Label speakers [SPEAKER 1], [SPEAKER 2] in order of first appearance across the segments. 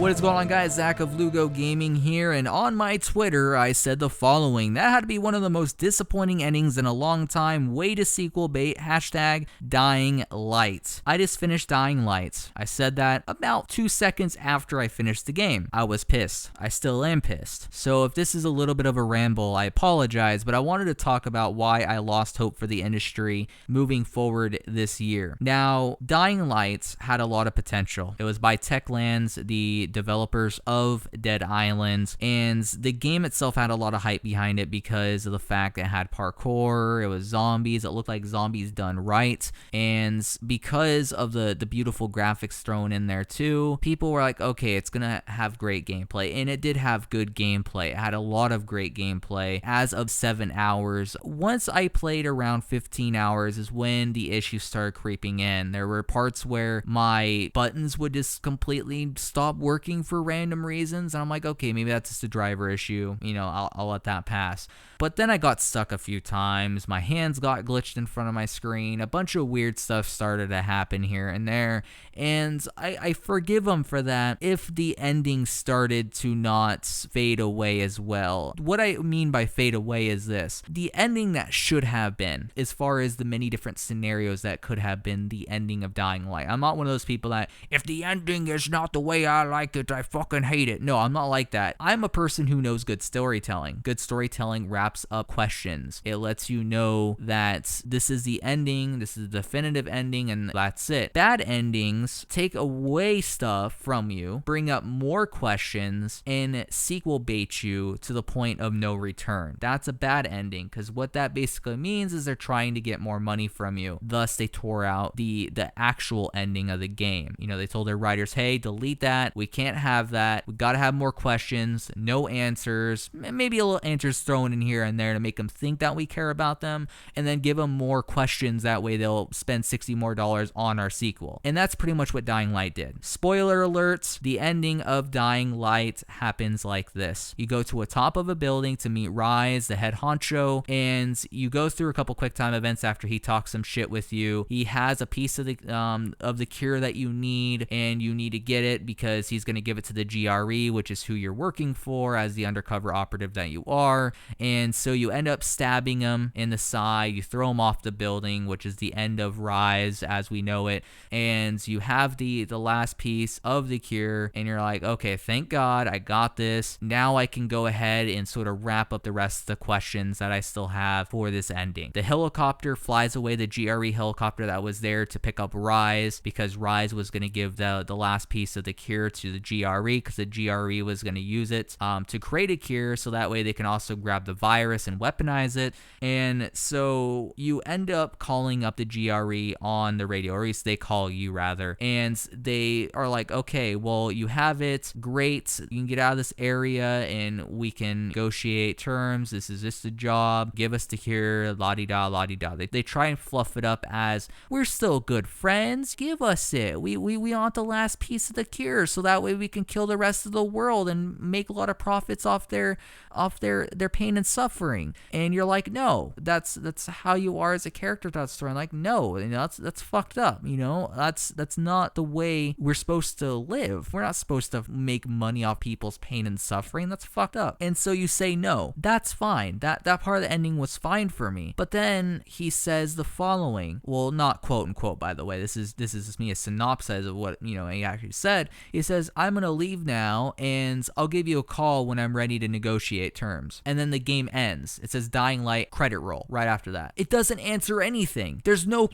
[SPEAKER 1] What is going on, guys? Zach of Lugo Gaming here, and on my Twitter I said the following: that had to be one of the most disappointing endings in a long time. Way to sequel bait. Hashtag Dying Light. I just finished Dying Light. I said that about 2 seconds after I finished the game. I was pissed. I still am pissed. So if this is a little bit of a ramble, I apologize, but I wanted to talk about why I lost hope for the industry moving forward this year. Now, Dying Light had a lot of potential. It was by Techlands, the developers of Dead Island, and the game itself had a lot of hype behind it because of the fact that it had parkour, it was zombies, it looked like zombies done right, and because of the beautiful graphics thrown in there too, people were like, okay, it's gonna have great gameplay, and it did have good gameplay. It had a lot of great gameplay as of 7 hours. Once I played around 15 hours is when the issues started creeping in. There were parts where my buttons would just completely stop working for random reasons, and I'm like, okay, maybe that's just a driver issue, you know, I'll let that pass. But then I got stuck a few times, my hands got glitched in front of my screen, a bunch of weird stuff started to happen here and there, and I forgive them for that if the ending started to not fade away as well. What I mean by fade away is this: the ending that should have been, as far as the many different scenarios that could have been the ending of Dying Light. I'm not one of those people that, if the ending is not the way I like it, I fucking hate it. No, I'm not like that. I'm a person who knows good storytelling. Good storytelling wraps up questions. It lets you know that this is the ending, this is the definitive ending, and that's it. Bad endings take away stuff from you, bring up more questions, and sequel bait you to the point of no return. That's a bad ending, because what that basically means is they're trying to get more money from you. Thus, they tore out the actual ending of the game. You know, they told their writers, hey, delete that. We can't have that. We gotta have more questions, no answers, maybe a little answers thrown in here and there to make them think that we care about them, and then give them more questions. That way they'll spend $60 more on our sequel. And that's pretty much what Dying Light did. Spoiler alert, the ending of Dying Light happens like this. You go to a top of a building to meet Rise, the head honcho, and you go through a couple quick time events after he talks some shit with you. He has a piece of the cure that you need, and you need to get it because he's going to give it to the GRE, which is who you're working for as the undercover operative that you are. And so you end up stabbing him in the side, you throw him off the building, which is the end of Rise as we know it, and you have the last piece of the cure, and you're like, okay, thank God I got this. Now I can go ahead and sort of wrap up the rest of the questions that I still have for this ending. The helicopter flies away, the GRE helicopter that was there to pick up Rise, because Rise was going to give the last piece of the cure to the GRE, because the GRE was going to use it to create a cure, so that way they can also grab the virus and weaponize it. And so you end up calling up the GRE on the radio, or at least they call you rather, and they are like, okay, well, you have it, great, you can get out of this area and we can negotiate terms, this is just a job, give us the cure, la-di-da, la-di-da. They try and fluff it up as, we're still good friends, give us it, we want the last piece of the cure, so that way we can kill the rest of the world and make a lot of profits off their pain and suffering. And you're like, no, that's how you are as a character throughout the story. I'm like, no, you know, that's fucked up, you know, that's not the way we're supposed to live. We're not supposed to make money off people's pain and suffering. That's fucked up. And so you say no, that's fine. That part of the ending was fine for me. But then he says the following, well, not quote unquote, by the way, this is just me a synopsis of what, you know, he actually said. He says, I'm gonna leave now and I'll give you a call when I'm ready to negotiate terms. And then the game ends. It says Dying Light credit roll right after that. It doesn't answer anything. There's no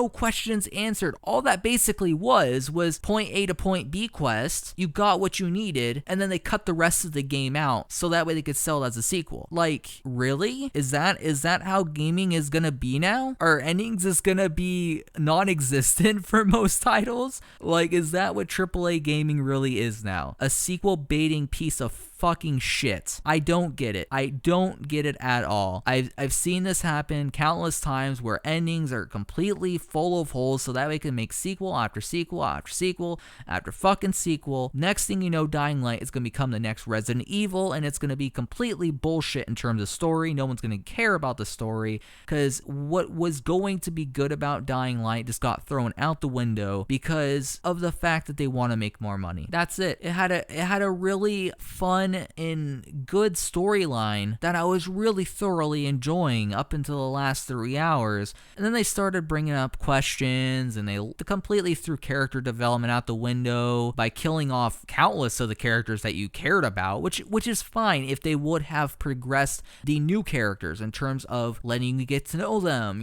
[SPEAKER 1] questions answered. All that basically was point A to point B quest. You got what you needed, and then they cut the rest of the game out so that way they could sell it as a sequel. Like, really? Is that how gaming is gonna be now? Are endings is gonna be non-existent for most titles? Like, is that what AAA gaming really is now? A sequel baiting piece of fucking shit. I don't get it. I don't get it at all. I've seen this happen countless times where endings are completely full of holes so that way they can make sequel after sequel after sequel after fucking sequel. Next thing you know, Dying Light is going to become the next Resident Evil, and it's going to be completely bullshit in terms of story. No one's going to care about the story because what was going to be good about Dying Light just got thrown out the window because of the fact that they want to make more money. That's it. It had a really fun and good storyline that I was really thoroughly enjoying up until the last 3 hours, and then they started bringing up questions, and they completely threw character development out the window by killing off countless of the characters that you cared about, which is fine if they would have progressed the new characters in terms of letting you get to know them,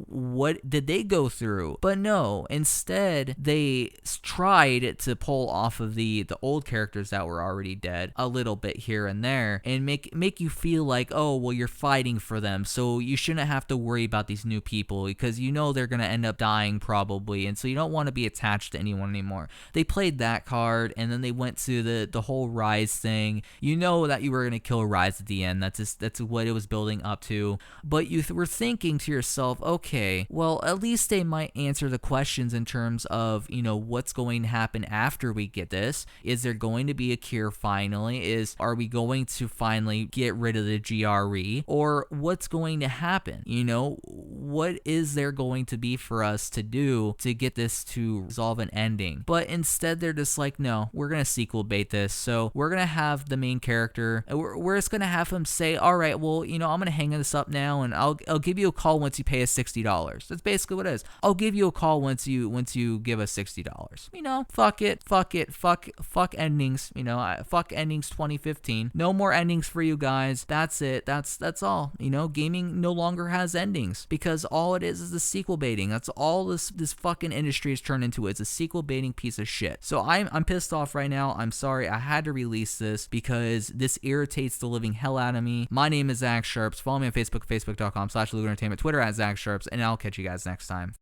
[SPEAKER 1] what did they go through. But no, instead they tried to pull off of the old characters that were already dead a little bit here and there and make you feel like, oh, well, you're fighting for them, so you shouldn't have to worry about these new people because they're gonna end up dying probably, and so you don't want to be attached to anyone anymore. They played that card, and then they went to the whole Rise thing. That you were gonna kill Rise at the end. That's what it was building up to. But you were thinking to yourself, okay, well, at least they might answer the questions in terms of what's going to happen after we get this. Is there going to be a cure finally? Are we going to finally get rid of the GRE? Or what's going to happen? What is there going to be for us to do to get this to resolve an ending? But instead they're just like, no, we're going to sequel bait this. So we're going to have the main character, we're just going to have him say, all right, well, I'm going to hang this up now, and I'll give you a call once you pay us $60. That's basically what it is. I'll give you a call once you give us $60. Fuck it, fuck endings, fuck endings 2015. No more endings for you guys. That's it. That's all. Gaming no longer has endings because all it is the sequel baiting. That's all this fucking industry has turned into. It's a sequel baiting piece of shit. So I'm pissed off right now. I'm sorry. I had to release this because this irritates the living hell out of me. My name is Zach Sharps. Follow me on Facebook, facebook.com/LugarEntertainment, Twitter @ZachSharps, and I'll catch you guys next time.